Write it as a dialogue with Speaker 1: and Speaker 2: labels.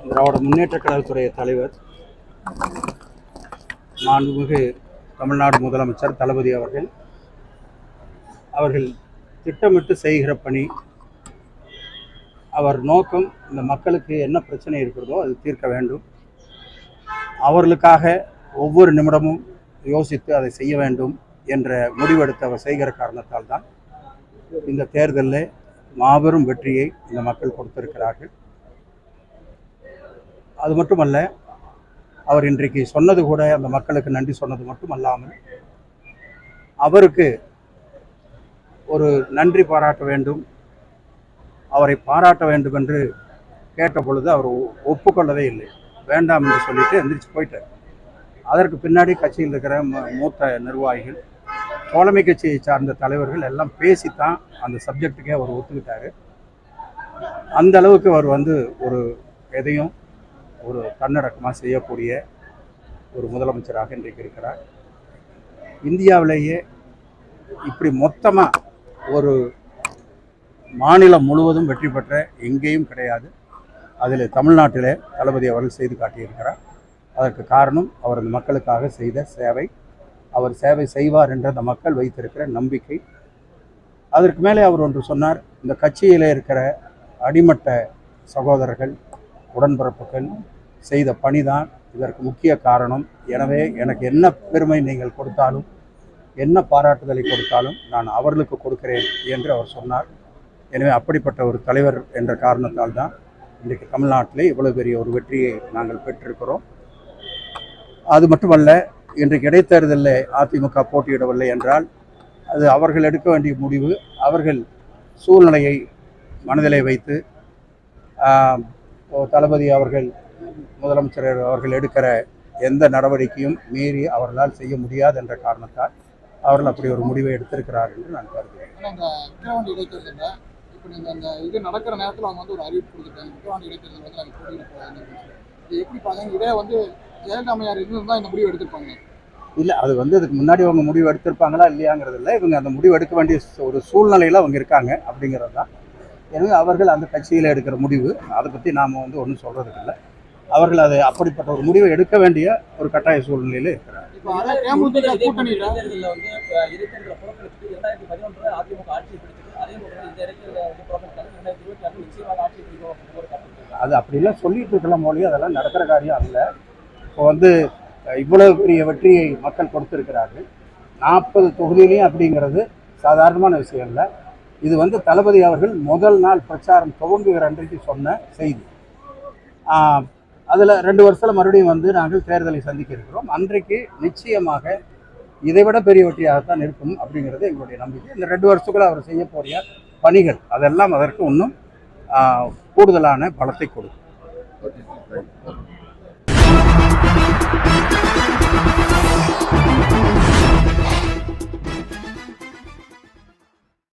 Speaker 1: திராவிட முன்னேற்றக் கழகத்துடைய தலைவர் மாண்புமிகு தமிழ்நாடு முதலமைச்சர் தளபதி அவர்கள் திட்டமிட்டு செய்கிற பணி, அவர் நோக்கம் இந்த மக்களுக்கு என்ன பிரச்சனை இருக்கிறதோ அது தீர்க்க வேண்டும். அவர்களுக்காக ஒவ்வொரு நிமிடமும் யோசித்து அதை செய்ய வேண்டும் என்ற முடிவெடுத்து அவர் செய்கிற காரணத்தால் தான் இந்த தேர்தலில் மாபெரும் வெற்றியை இந்த மக்கள் கொடுத்திருக்கிறார்கள். அது மட்டுமல்ல, அவர் இன்றைக்கு சொன்னது கூட அந்த மக்களுக்கு நன்றி சொன்னது மட்டுமல்லாமல் அவருக்கு ஒரு நன்றி பாராட்ட வேண்டும், அவரை பாராட்ட வேண்டும் என்று கேட்ட பொழுது அவர் ஒப்புக்கொள்ளவே இல்லை. வேண்டாம் என்று சொல்லிட்டு எந்திரிச்சு போயிட்டார். அதற்கு பின்னாடி கட்சியில் இருக்கிற மூத்த நிர்வாகிகள், தோழமை கட்சியை சார்ந்த தலைவர்கள் எல்லாம் பேசித்தான் அந்த சப்ஜெக்டுக்கே அவர் ஒத்துக்கிட்டார். அந்த அளவுக்கு அவர் ஒரு எதையும் ஒரு தன்னடக்கமாக செய்யக்கூடிய ஒரு முதலமைச்சராக இன்றைக்கு இருக்கிறார். இந்தியாவிலேயே இப்படி மொத்தமாக ஒரு மாநிலம் முழுவதும் வெற்றி பெற்ற எங்கேயும் கிடையாது. அதில் தமிழ்நாட்டிலே தளபதி அவர்கள் செய்து காட்டியிருக்கிறார். அதற்கு காரணம் அவர் அந்த மக்களுக்காக செய்த சேவை, அவர் சேவை செய்வார் என்ற அந்த மக்கள் வைத்திருக்கிற நம்பிக்கை. அதற்கு மேலே அவர் ஒன்று சொன்னார், இந்த கட்சியில் இருக்கிற அடிமட்ட சகோதரர்கள், உடன்பிறப்புகள் செய்த பணிதான் இதற்கு முக்கிய காரணம். எனவே எனக்கு என்ன பெருமை நீங்கள் கொடுத்தாலும், என்ன பாராட்டுதலை கொடுத்தாலும் நான் அவர்களுக்கு கொடுக்கிறேன் என்று அவர் சொன்னார். எனவே அப்படிப்பட்ட ஒரு தலைவர் என்ற காரணத்தால் தான் இன்றைக்கு தமிழ்நாட்டிலே இவ்வளவு பெரிய ஒரு வெற்றியை நாங்கள் பெற்றிருக்கிறோம். அது மட்டுமல்ல, இன்றைக்கு இடைத்தேர்தலில் அதிமுக போட்டியிடவில்லை என்றால் அது அவர்கள் எடுக்க வேண்டிய முடிவு. அவர்கள் சூழ்நிலையை மனதிலே வைத்து தளபதி அவர்கள், முதலமைச்சர் அவர்கள் எடுக்கிற எந்த நடவடிக்கையும் மீறி அவர்களால் செய்ய முடியாது என்ற காரணத்தால் அவர்கள் அப்படி ஒரு முடிவை எடுத்திருக்கிறார் என்று நான் கருதுகிறேன்.
Speaker 2: இப்போ நீங்கள் அந்த இது நடக்கிற நேரத்தில் அவங்க ஒரு அறிவிப்பு கொடுத்துருக்காங்க, விக்கிரவாண்டி இடைத்தேர்தல் நாங்கள் போட்டியிட போகிறாங்க. இது எப்படி பார்க்குறாங்க? இதே ஜெயலலிதா அம்மையார் இருந்து தான் இந்த முடிவு எடுத்திருப்பாங்க.
Speaker 1: இல்லை, அது அதுக்கு முன்னாடி அவங்க முடிவு எடுத்திருப்பாங்களா இல்லையாங்கிறது இல்லை. இவங்க அந்த முடிவு எடுக்க வேண்டிய ஒரு சூழ்நிலையில் அவங்க இருக்காங்க அப்படிங்கிறது தான். எனவே அவர்கள் அந்த கட்சியில் எடுக்கிற முடிவு, அதை பற்றி நாம் ஒன்றும் சொல்கிறதுக்கு இல்லை. அவர்கள் அதை அப்படிப்பட்ட ஒரு முடிவை எடுக்க வேண்டிய ஒரு கட்டாய சூழ்நிலையில் இருக்கிறார். அது அப்படிலாம் சொல்லிட்டு இருக்கலாம் மொழி, அதெல்லாம் நடக்கிற காரியம் அல்ல. இப்போ இவ்வளவு பெரிய வெற்றியை மக்கள் கொடுத்திருக்கிறார்கள். 40 தொகுதியிலையும் அப்படிங்கிறது சாதாரணமான விஷயம் இல்லை. இது தளபதி அவர்கள் முதல் நாள் பிரச்சாரம் துவங்குகிற அன்றைக்கு சொன்ன செய்தி. அதில் 2 வருஷத்தில் மறுபடியும் நாங்கள் தேர்தலை சந்திக்க இருக்கிறோம். அன்றைக்கு நிச்சயமாக இதைவிட பெரிய வெற்றியாகத்தான் இருக்கும் அப்படிங்கிறது எங்களுடைய நம்பிக்கை. இந்த 2 வருஷத்துக்குள்ள அவர் செய்யக்கூடிய பணிகள் அதெல்லாம் அதற்கு இன்னும் கூடுதலான பலத்தை கொடுக்கும்.